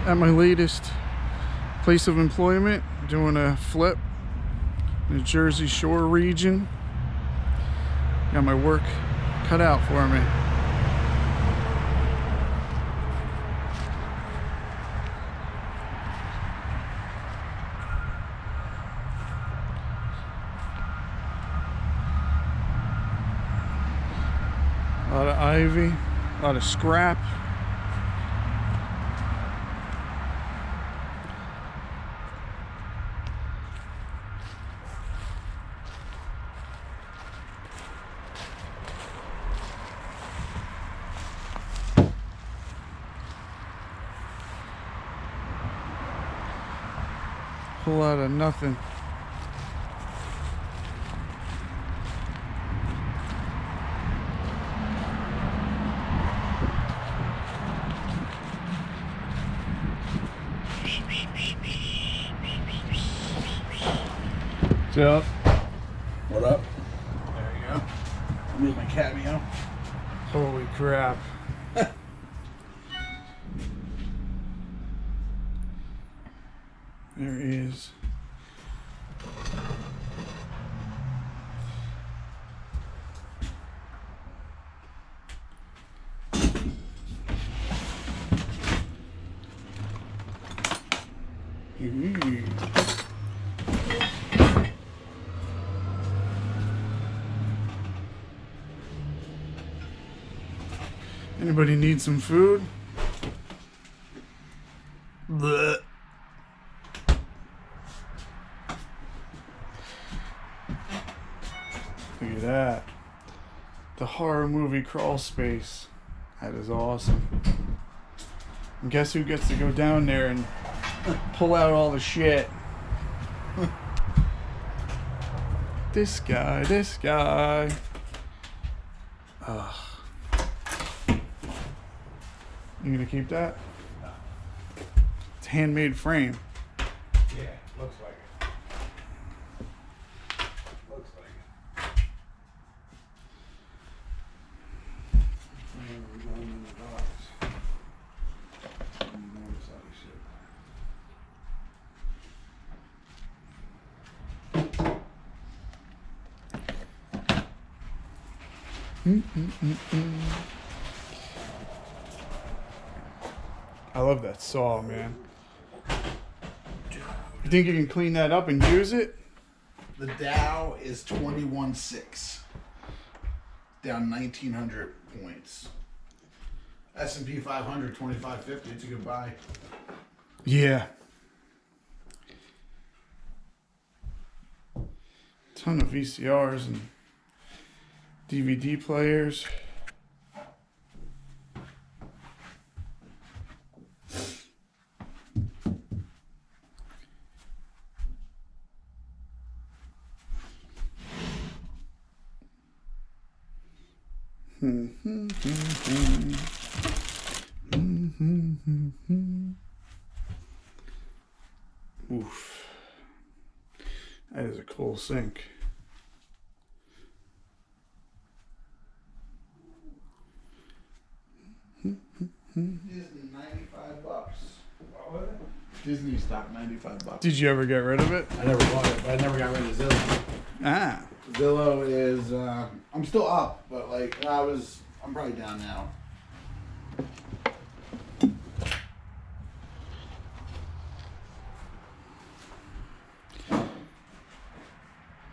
at my latest place of employment, doing a flip in the Jersey Shore region. Got my work cut out for me. A lot of ivy, a lot of scrap. Whole lot of nothing. What's up? What up? There you go. I made my cameo. Holy crap. There he is. Anybody need some food? Blech. Look at that. The horror movie crawl space. That is awesome. And guess who gets to go down there and pull out all the shit? This guy. Ugh. You gonna keep that? It's handmade frame. Yeah, looks like it. Looks like it. We're going in the box. Notice all this shit. I love that saw, man. You think you can clean that up and use it? The Dow is 21.6. Down 1,900 points. S&P 500, 2550. It's a good buy. Yeah. Ton of VCRs and DVD players. Oof. That is a cool sink. Disney, $95. What was it? Disney stock, $95. Did you ever get rid of it? I never bought it, but I never got rid of Zillow. Ah. Zillow is, I'm still up, but like, I'm probably down now.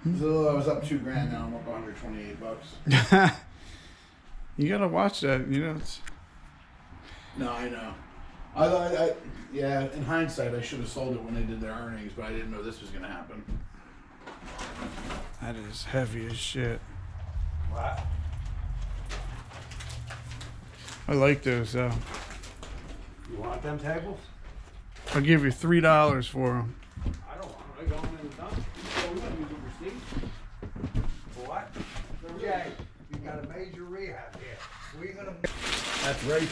Zillow, I was up $2,000 now, I'm up $128. You gotta watch that, you know. It's... No, I know. I yeah, in hindsight, I should have sold it when they did their earnings, but I didn't know this was going to happen. That is heavy as shit. What? I like those, though. You want them tables? I'll give you $3 for them. I don't want them. I go in the dump. So we're going to use them for Steve. For what? Jay, you got a major rehab here. We're going to... That's right.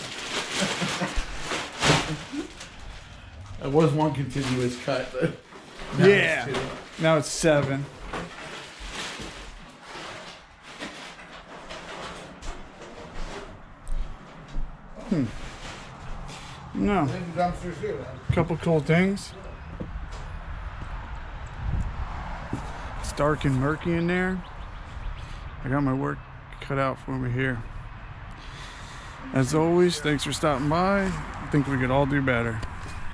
It was one continuous cut, but now Yeah. it's two. Now it's 7. No. I think the dumpster's here then. Couple cool things. It's dark and murky in there. I got my work cut out for me here. As always, thanks for stopping by. I think we could all do better.